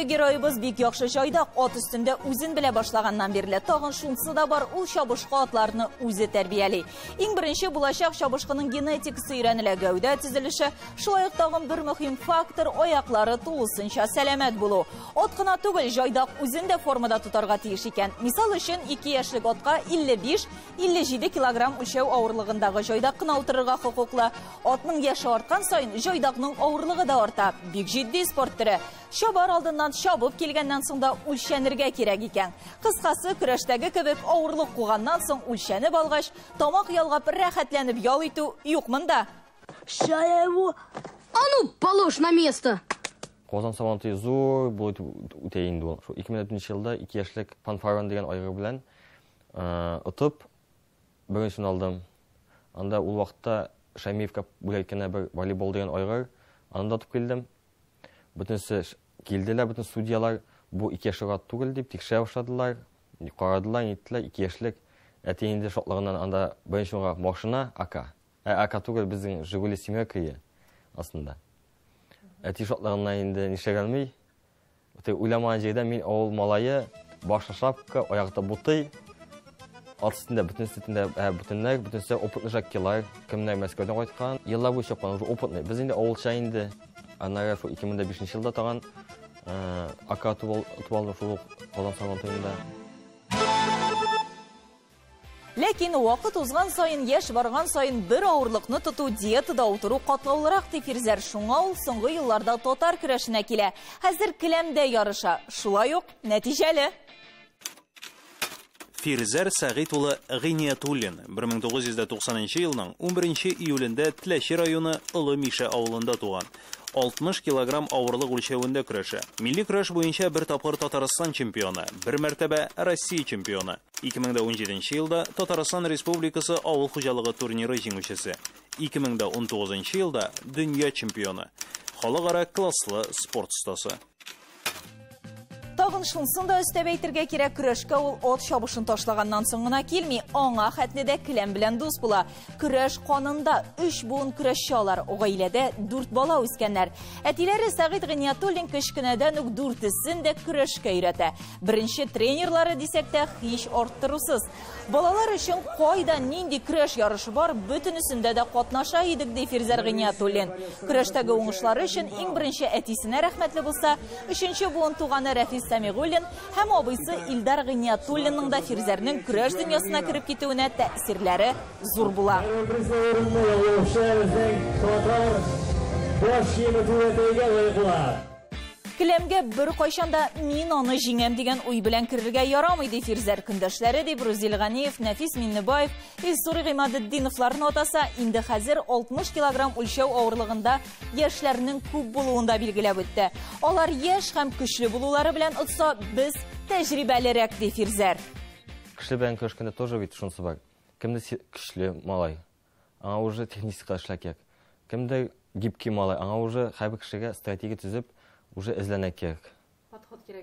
Бүгінгі геройыбыз бик яхшы жайдақ от үстінде үзін біле башлаганнан берле. Тағын шунсы да бар, ул шабышқы атларны үзе тәрбияли. Иң бірінші булачак шабышқының генетикасы өйрәнелә, гәүдә төзелеше, шулай ук тагын бер мөһим фактор аяклары тулысынча сәламәт булу. От кына түгел, жайдақ үзен дә формада тотарга тиеш икән. Мисал өчен 2 яшьлек отка 55-57 килограмм үлчәү авырлыгындагы жайдақ кына утырырга хокуклы. Отның яшы арткан сайын жайдақның авырлыгы да арта. Бик җитди спорт төре. Шабар алдыннан шабып келгәннән соң да үлчәнергә кирәк икән. Кыскасы, көрәштәге кебек авырлык куганнан соң үлчәнеп алгач, тамак ялгап рәхәтләнеп ял итү юк монда. Шаеву, а ну положь на место. Казан сабанты зур булып үтә инде ул. 2004 елда 2 яшьлек Панфарон дигән айгыр белән отып беренче алдым. Анда ул вакытта Шаймиевка бүләккәнә бер волейбол дигән айгыр, анда отып килдем. Бүтүнсе килделәр, бүтүн судьялар бу 2 яшьлек түгел дип тикшерә башладылар. Карадылар, әйттеләр 2 яшьлек әти инде шатлыгыннан анда беренче машина АК. АК түгел безнең Жигули семерка астында. Әти шатлыгыннан инде нишәгәлми. Уйламаган җирдә мин авыл малае, башы шапка, аягында буты. Астында бүтүнсе опытны жаккелар, кемнәр Мәскәүдән кайткан, еллар буе чапкан, уже опытны. Без инде авылча инде. Аннары 2005 елда таган АК тубалды шул Казан сабантыйында. Ләкин вакыт узган сайын, яшь барган сайын бер авырлыкны тоту, диетада утыру катлаулырак Фирзәр. Шуңа ул соңгы елларда татар көрәшенә килә. Хәзер келәмдә ярыша. Шулай ук нәтиҗәле. Фирзәр Сәгыйть улы Гыйниятуллин 1990 елның 11 июлендә Теләче районы Олы Миша авылында туган. 60 килограмм авырлык үлчәвендә көрәшә. Милли көрәш буенча бер тапкыр Татарстан чемпионы, бер мәртәбә Россия чемпионы. 2017 елда Татарстан Республикасы авыл хуҗалыгы турниры җиңүчесе. 2019 елда дөнья чемпионы. Халыкара класслы спорт остасы. Тагын шунсын да өстәп әйтергә кирәк, көрәшкә ул от чабышын ташлаганнан соң гына килми, аңа хәтледә келәм белән дус була. Көрәш канында 3 буын көрәшче алар, гаиләдә 4 бала үскәннәр. Әтиләре Сәгыйть Гыйниятуллин кечкенәдән үк 4-сен дә көрәшкә өйрәтә. Беренче тренерлары дисәк тә һич арттырусыз. Балалар өчен кайда нинди көрәш ярышы бар, бөтенесендә дә катнаша идек, ди Фирзәр Гыйниятуллин. Көрәштәге уңышлары өчен иң беренче әтисенә рәхмәтле булса, 3нче буын туганы Рәфис Сәмигуллин һәм абыйсы Илдар Гыйниятуллинның да Фирзәрнең көрәш дөньясына кереп китүенә тәэсирләре зур була. Келәмгә бер кайчанда мин аны җиңәм дигән уй белән керергә ярамый, ди Фирзәр. Көндәшләре дип Рузил Ганиев, Нәфис Миннебаев, Илсур Гыймадетдиновларны атаса, инде хәзер 60 килограмм үлчәү авырлыгында яшьләрнең күп булуын да билгеләп үтте. Алар яшь һәм көчле булулары белән отса, без тәҗрибәлерәк, ди Фирзәр. Көчле белән көрәшкәндә тоже бит шунсы бар. Кемдә көчле малай, аңа уже техник эшләр кирәк. Кемдә гибкий малай, аңа уже һәр кешегә стратегия төзеп уже эзләнә кирәк.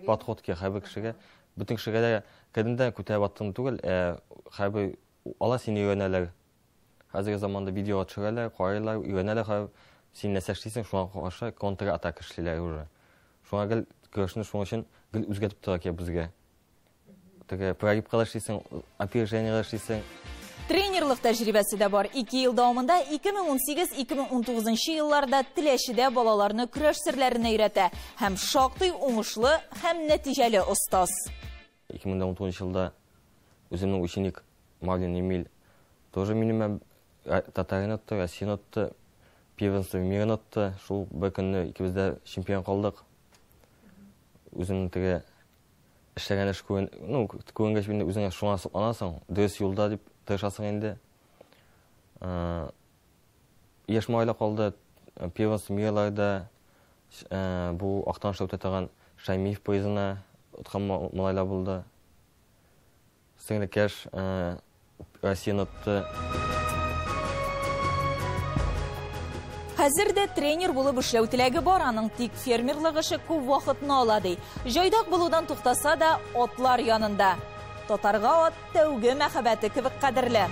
Подход кирәк һәр кешегә. Бүтән кешегә дә кадимдән күтәреп аттым түгел, һәр ала сине өйрәнәләр. Хәзерге заманда видео төшерәләр, карыйлар, өйрәнәләр, син нәрсә эшлисең, шуңа каршы контр-атака эшлиләр уже. Шуңа гел көрәшне шуң өчен гел үзгәртеп тора кирәк безгә. Теге прогиб кылышлыйсың, опережение эшлисең. Тренерлык тәҗрибәсе дә бар. 2 ел дәвамында 2018-2019 елларда Теләчедә балаларны көрәш серләренә өйрәтә һәм шактый уңышлы һәм нәтиҗәле остаз. 2019 елда үземнең ученик Марлин Эмиль тоже минем татарин отты, Россиян отты, первенство мира отты. Шул бер көнне икебез дә чемпион калдык. Үземнең теге эшләгән эш күренгәч инде үзеңә шуңа сокланасың, дөрес юлда дип тырышасың инде. Яшь малайлар калды, первенство мирларда бу Актан эшләп торган Шаймиев поездына уткан малайлар булды. Сеңдә кеш Россиян отты. Хәзер дә тренер булып эшләү теләге бар, аның тик фермерлык эше күп вакытны ала, ди. Җайдак булудан туктаса да, атлар янында. Татарга ат тәүге мәхәббәте кебек кадерле.